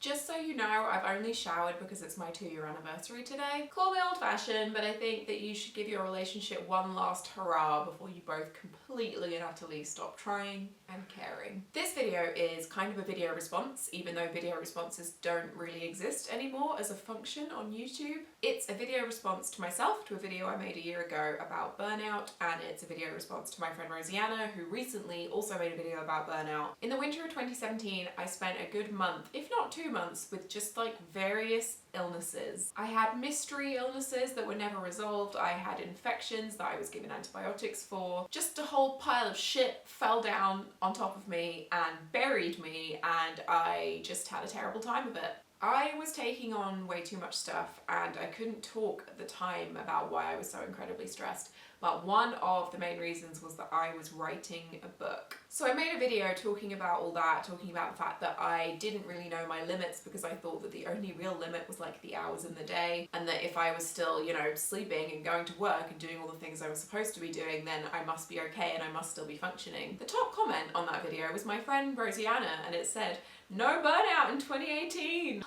Just so you know, I've only showered because it's my 2-year anniversary today. Call me old-fashioned, but I think that you should give your relationship one last hurrah before you both completely and utterly stop trying and caring. This video is kind of a video response, even though video responses don't really exist anymore as a function on YouTube. It's a video response to myself, to a video I made a year ago about burnout, and it's a video response to my friend Rosianna, who recently also made a video about burnout. In the winter of 2017, I spent a good month, if not 2 months, with just like various illnesses. I had mystery illnesses that were never resolved. I had infections that I was given antibiotics for. Just a whole pile of shit fell down on top of me and buried me, and I just had a terrible time of it. I was taking on way too much stuff and I couldn't talk at the time about why I was so incredibly stressed, but one of the main reasons was that I was writing a book. So I made a video talking about all that, talking about the fact that I didn't really know my limits because I thought that the only real limit was like the hours in the day, and that if I was still, you know, sleeping and going to work and doing all the things I was supposed to be doing, then I must be okay and I must still be functioning. The top comment on that video was my friend Rosianna, and it said, "No burnout in 2018.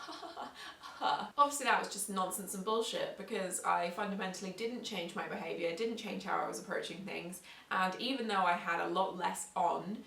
Obviously that was just nonsense and bullshit, because I fundamentally didn't change my behaviour, didn't change how I was approaching things, and even though I had a lot less on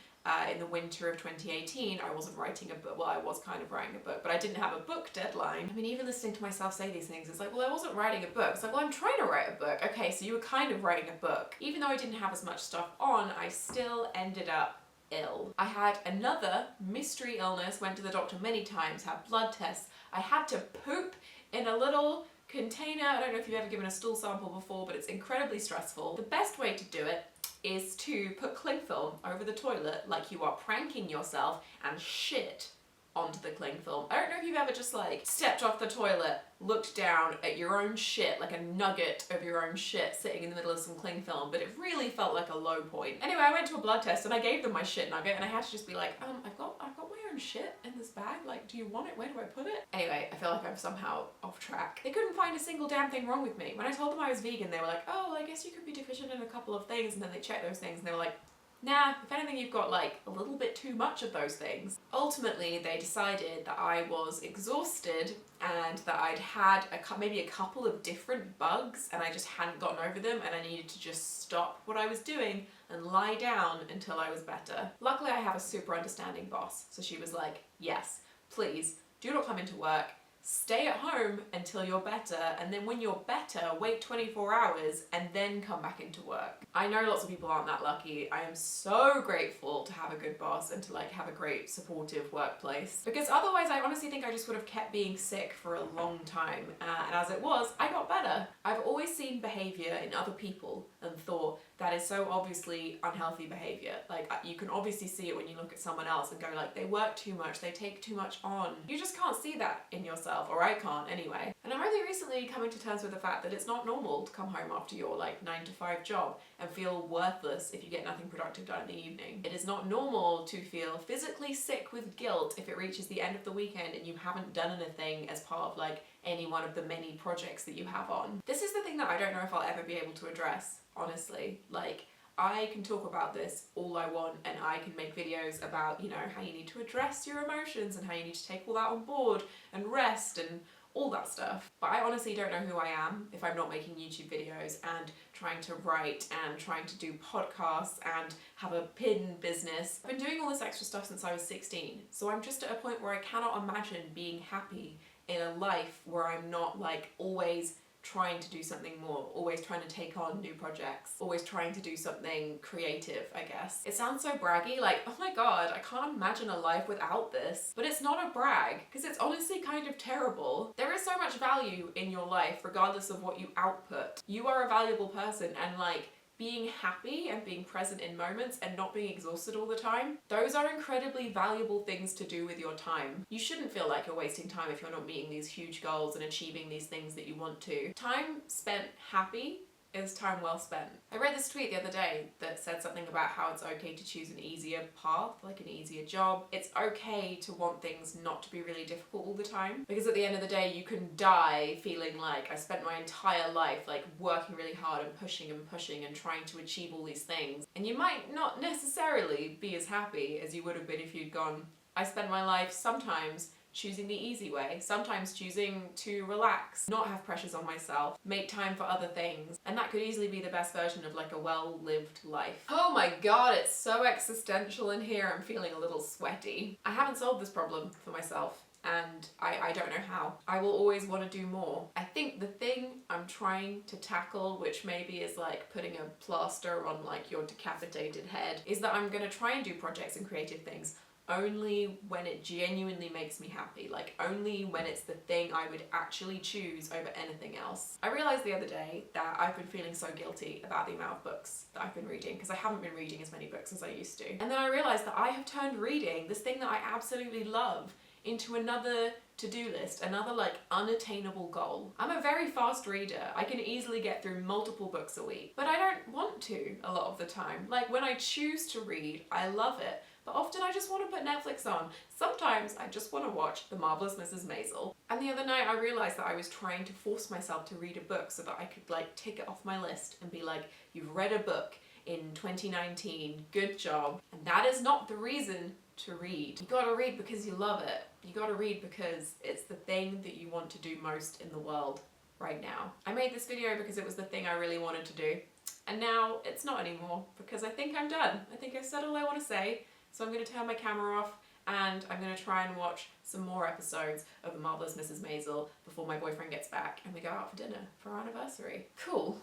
in the winter of 2018, I wasn't writing a book. Well, I was kind of writing a book, but I didn't have a book deadline. I mean, even listening to myself say these things, it's like, well, I wasn't writing a book. It's like, well, I'm trying to write a book. Okay, so you were kind of writing a book. Even though I didn't have as much stuff on, I still ended up ill. I had another mystery illness, went to the doctor many times, had blood tests. I had to poop in a little container. I don't know if you've ever given a stool sample before, but it's incredibly stressful. The best way to do it is to put cling film over the toilet like you are pranking yourself and shit onto the cling film. I don't know if you've ever just like stepped off the toilet, looked down at your own shit, like a nugget of your own shit sitting in the middle of some cling film, but it really felt like a low point. Anyway, I went to a blood test and I gave them my shit nugget, and I had to just be like, I've got my own shit in this bag, like, do you want it? Where do I put it? Anyway, I feel like I'm somehow off track. They couldn't find a single damn thing wrong with me. When I told them I was vegan, they were like, oh, well, I guess you could be deficient in a couple of things, and then they checked those things and they were like, nah, if anything, you've got like a little bit too much of those things. Ultimately, they decided that I was exhausted and that I'd had maybe a couple of different bugs and I just hadn't gotten over them, and I needed to just stop what I was doing and lie down until I was better. Luckily, I have a super understanding boss, so she was like, yes, please do not come into work. Stay at home until you're better, and then when you're better, wait 24 hours and then come back into work. I know lots of people aren't that lucky. I am so grateful to have a good boss and to like have a great supportive workplace, because otherwise I honestly think I just would have kept being sick for a long time, and as it was, I got better. I've always seen behaviour in other people and thought, that is so obviously unhealthy behaviour. Like, you can obviously see it when you look at someone else and go like, they work too much, they take too much on. You just can't see that in yourself, or I can't anyway. And I'm only recently coming to terms with the fact that it's not normal to come home after your like 9-to-5 job and feel worthless if you get nothing productive done in the evening. It is not normal to feel physically sick with guilt if it reaches the end of the weekend and you haven't done anything as part of like any one of the many projects that you have on. This is the thing that I don't know if I'll ever be able to address, honestly. Like, I can talk about this all I want, and I can make videos about, you know, how you need to address your emotions and how you need to take all that on board and rest and all that stuff. But I honestly don't know who I am if I'm not making YouTube videos and trying to write and trying to do podcasts and have a pin business. I've been doing all this extra stuff since I was 16, so I'm just at a point where I cannot imagine being happy in a life where I'm not like always trying to do something more, always trying to take on new projects, always trying to do something creative, I guess. It sounds so braggy, like, oh my god, I can't imagine a life without this. But it's not a brag, because it's honestly kind of terrible. There is so much value in your life, regardless of what you output. You are a valuable person, and like, being happy and being present in moments and not being exhausted all the time, those are incredibly valuable things to do with your time. You shouldn't feel like you're wasting time if you're not meeting these huge goals and achieving these things that you want to. Time spent happy is time well spent. I read this tweet the other day that said something about how it's okay to choose an easier path, like an easier job. It's okay to want things not to be really difficult all the time, because at the end of the day you can die feeling like I spent my entire life like working really hard and pushing and trying to achieve all these things, and you might not necessarily be as happy as you would have been if you'd gone, I spend my life sometimes choosing the easy way, sometimes choosing to relax, not have pressures on myself, make time for other things, and that could easily be the best version of like a well-lived life. Oh my god, it's so existential in here, I'm feeling a little sweaty. I haven't solved this problem for myself, and I don't know how. I will always want to do more. I think the thing I'm trying to tackle, which maybe is like putting a plaster on like your decapitated head, is that I'm gonna try and do projects and creative things only when it genuinely makes me happy, like only when it's the thing I would actually choose over anything else. I realised the other day that I've been feeling so guilty about the amount of books that I've been reading, because I haven't been reading as many books as I used to. And then I realised that I have turned reading, this thing that I absolutely love, into another to-do list, another like unattainable goal. I'm a very fast reader. I can easily get through multiple books a week, but I don't want to a lot of the time. Like when I choose to read, I love it, but often I just want to put Netflix on. Sometimes I just want to watch The Marvelous Mrs. Maisel. And the other night I realized that I was trying to force myself to read a book so that I could like tick it off my list and be like, you've read a book in 2019, good job. And that is not the reason to read. You gotta read because you love it. You gotta read because it's the thing that you want to do most in the world right now. I made this video because it was the thing I really wanted to do. And now it's not anymore because I think I'm done. I think I've said all I want to say. So I'm gonna turn my camera off and I'm gonna try and watch some more episodes of The Marvelous Mrs. Maisel before my boyfriend gets back and we go out for dinner for our anniversary. Cool.